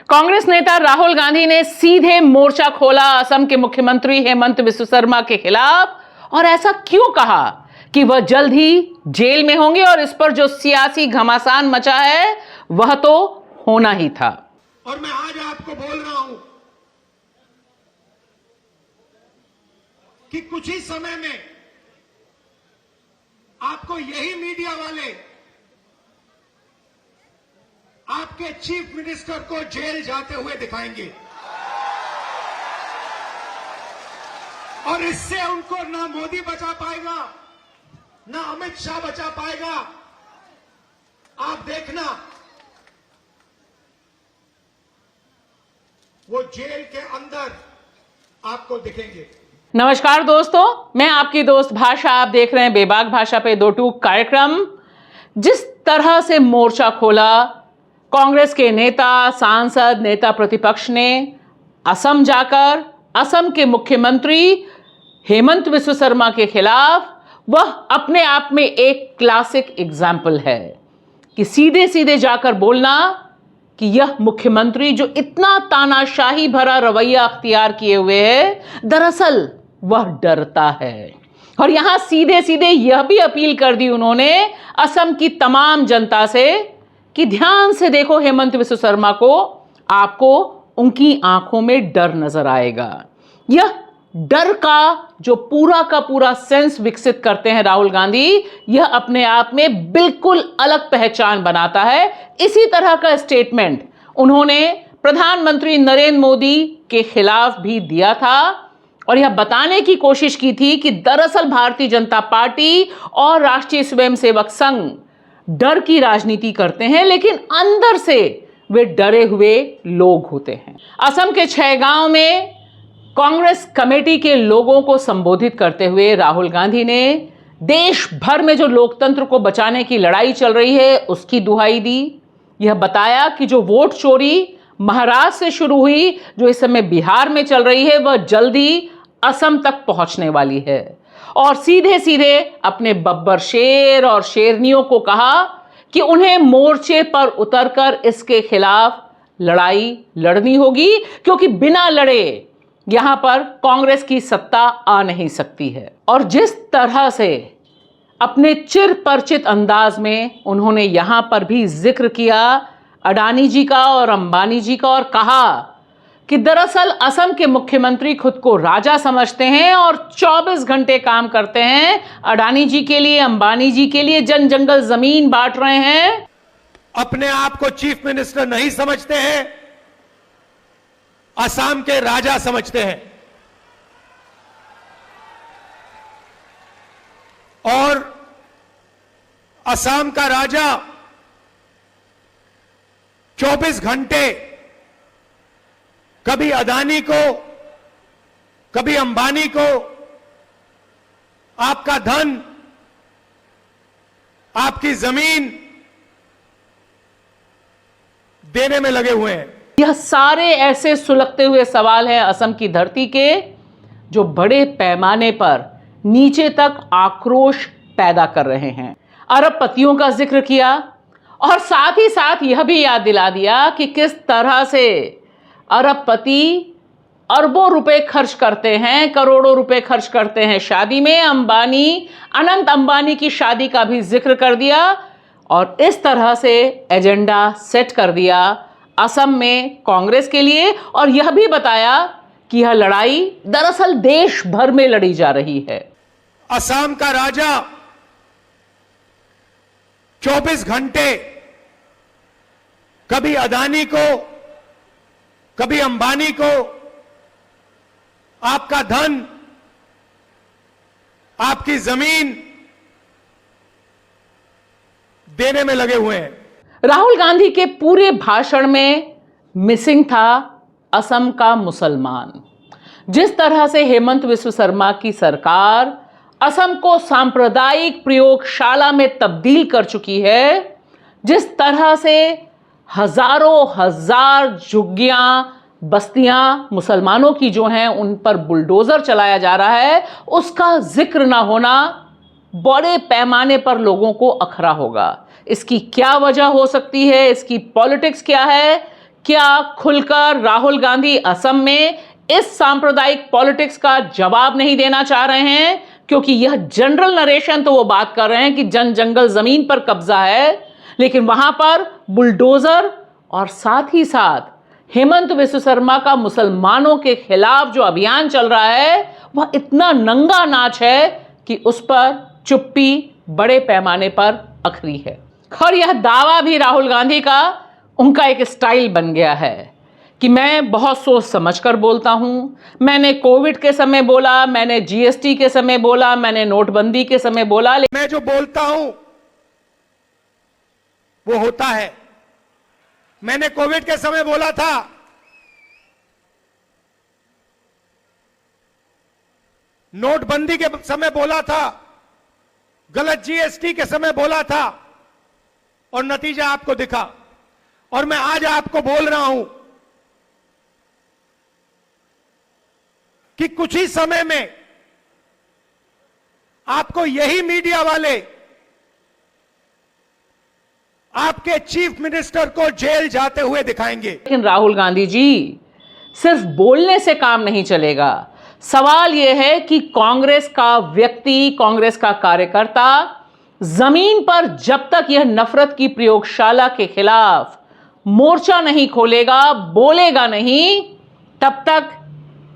कांग्रेस नेता राहुल गांधी ने सीधे मोर्चा खोला असम के मुख्यमंत्री हेमंत बिस्वा शर्मा के खिलाफ। और ऐसा क्यों कहा कि वह जल्द ही जेल में होंगे और इस पर जो सियासी घमासान मचा है वह तो होना ही था। और मैं आज आपको बोल रहा हूं कि कुछ ही समय में आपको यही मीडिया वाले आपके चीफ मिनिस्टर को जेल जाते हुए दिखाएंगे और इससे उनको ना मोदी बचा पाएगा ना अमित शाह बचा पाएगा। आप देखना, वो जेल के अंदर आपको दिखेंगे। नमस्कार दोस्तों, मैं आपकी दोस्त भाषा। आप देख रहे हैं बेबाक भाषा पे दो टूक कार्यक्रम। जिस तरह से मोर्चा खोला कांग्रेस के नेता, सांसद, नेता प्रतिपक्ष ने असम जाकर असम के मुख्यमंत्री हेमंत बिस्वा शर्मा के खिलाफ, वह अपने आप में एक क्लासिक एग्जाम्पल है कि सीधे सीधे जाकर बोलना कि यह मुख्यमंत्री जो इतना तानाशाही भरा रवैया अख्तियार किए हुए है, दरअसल वह डरता है। और यहां सीधे सीधे यह भी अपील कर दी उन्होंने असम की तमाम जनता से कि ध्यान से देखो हेमंत बिस्वा शर्मा को, आपको उनकी आंखों में डर नजर आएगा। यह डर का जो पूरा का पूरा सेंस विकसित करते हैं राहुल गांधी, यह अपने आप में बिल्कुल अलग पहचान बनाता है। इसी तरह का स्टेटमेंट उन्होंने प्रधानमंत्री नरेंद्र मोदी के खिलाफ भी दिया था और यह बताने की कोशिश की थी कि दरअसल भारतीय जनता पार्टी और राष्ट्रीय स्वयंसेवक संघ डर की राजनीति करते हैं, लेकिन अंदर से वे डरे हुए लोग होते हैं। असम के 6 गांव में कांग्रेस कमेटी के लोगों को संबोधित करते हुए राहुल गांधी ने देश भर में जो लोकतंत्र को बचाने की लड़ाई चल रही है उसकी दुहाई दी। यह बताया कि जो वोट चोरी महाराष्ट्र से शुरू हुई, जो इस समय बिहार में चल रही है, वह जल्दी असम तक पहुंचने वाली है। और सीधे सीधे अपने बब्बर शेर और शेरनियों को कहा कि उन्हें मोर्चे पर उतरकर इसके खिलाफ लड़ाई लड़नी होगी, क्योंकि बिना लड़े यहां पर कांग्रेस की सत्ता आ नहीं सकती है। और जिस तरह से अपने चिर परिचित अंदाज में उन्होंने यहां पर भी जिक्र किया अडानी जी का और अंबानी जी का, और कहा कि दरअसल असम के मुख्यमंत्री खुद को राजा समझते हैं और 24 घंटे काम करते हैं अडानी जी के लिए, अंबानी जी के लिए, जन जंगल जमीन बांट रहे हैं। अपने आप को चीफ मिनिस्टर नहीं समझते हैं, असम के राजा समझते हैं। और असम का राजा 24 घंटे कभी अदानी को, कभी अंबानी को आपका धन, आपकी जमीन देने में लगे हुए हैं। यह सारे ऐसे सुलगते हुए सवाल हैं असम की धरती के, जो बड़े पैमाने पर नीचे तक आक्रोश पैदा कर रहे हैं। अरबपतियों का जिक्र किया और साथ ही साथ यह भी याद दिला दिया कि किस तरह से अरबपति अरबों रुपए खर्च करते हैं, करोड़ों रुपए खर्च करते हैं शादी में। अंबानी, अनंत अंबानी की शादी का भी जिक्र कर दिया और इस तरह से एजेंडा सेट कर दिया असम में कांग्रेस के लिए। और यह भी बताया कि यह लड़ाई दरअसल देश भर में लड़ी जा रही है। असम का राजा 24 घंटे कभी अदानी को, कभी अंबानी को आपका धन, आपकी जमीन देने में लगे हुए हैं। राहुल गांधी के पूरे भाषण में मिसिंग था असम का मुसलमान। जिस तरह से हेमंत बिस्वा शर्मा की सरकार असम को सांप्रदायिक प्रयोगशाला में तब्दील कर चुकी है, जिस तरह से हजारों हजार झुग्गियां, बस्तियां मुसलमानों की जो हैं उन पर बुलडोजर चलाया जा रहा है, उसका जिक्र ना होना बड़े पैमाने पर लोगों को अखरा होगा। इसकी क्या वजह हो सकती है, इसकी पॉलिटिक्स क्या है, क्या खुलकर राहुल गांधी असम में इस सांप्रदायिक पॉलिटिक्स का जवाब नहीं देना चाह रहे हैं? क्योंकि यह जनरल नरेशन तो वो बात कर रहे हैं कि जन जंगल जमीन पर कब्जा है, लेकिन वहां पर बुलडोजर और साथ ही साथ हेमंत विश्व शर्मा का मुसलमानों के खिलाफ जो अभियान चल रहा है वह इतना नंगा नाच है कि उस पर चुप्पी बड़े पैमाने पर अखरी है। और यह दावा भी राहुल गांधी का उनका एक स्टाइल बन गया है कि मैं बहुत सोच समझकर बोलता हूं, मैंने कोविड के समय बोला, मैंने जीएसटी के समय बोला, मैंने नोटबंदी के समय बोला। मैं जो बोलता हूं वो होता है। मैंने कोविड के समय बोला था, नोटबंदी के समय बोला था, गलत जीएसटी के समय बोला था और नतीजा आपको दिखा। और मैं आज आपको बोल रहा हूं कि कुछ ही समय में आपको यही मीडिया वाले आपके चीफ मिनिस्टर को जेल जाते हुए दिखाएंगे। लेकिन राहुल गांधी जी, सिर्फ बोलने से काम नहीं चलेगा। सवाल यह है कि कांग्रेस का व्यक्ति, कांग्रेस का कार्यकर्ता जमीन पर जब तक यह नफरत की प्रयोगशाला के खिलाफ मोर्चा नहीं खोलेगा, बोलेगा नहीं, तब तक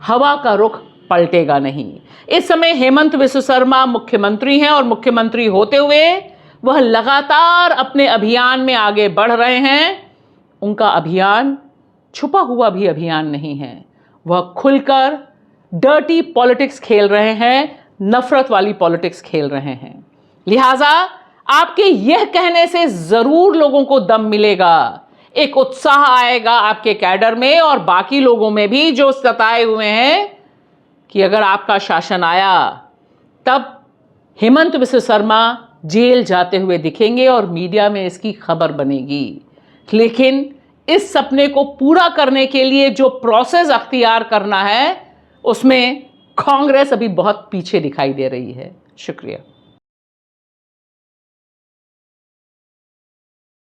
हवा का रुख पलटेगा नहीं। इस समय हेमंत विश्व शर्मा मुख्यमंत्री हैं और मुख्यमंत्री होते हुए वह लगातार अपने अभियान में आगे बढ़ रहे हैं। उनका अभियान छुपा हुआ भी अभियान नहीं है, वह खुलकर डर्टी पॉलिटिक्स खेल रहे हैं, नफरत वाली पॉलिटिक्स खेल रहे हैं। लिहाजा आपके यह कहने से जरूर लोगों को दम मिलेगा, एक उत्साह आएगा आपके कैडर में और बाकी लोगों में भी जो सताए हुए हैं कि अगर आपका शासन आया तब हेमंत विश्व शर्मा जेल जाते हुए दिखेंगे और मीडिया में इसकी खबर बनेगी। लेकिन इस सपने को पूरा करने के लिए जो प्रोसेस अख्तियार करना है उसमें कांग्रेस अभी बहुत पीछे दिखाई दे रही है। शुक्रिया।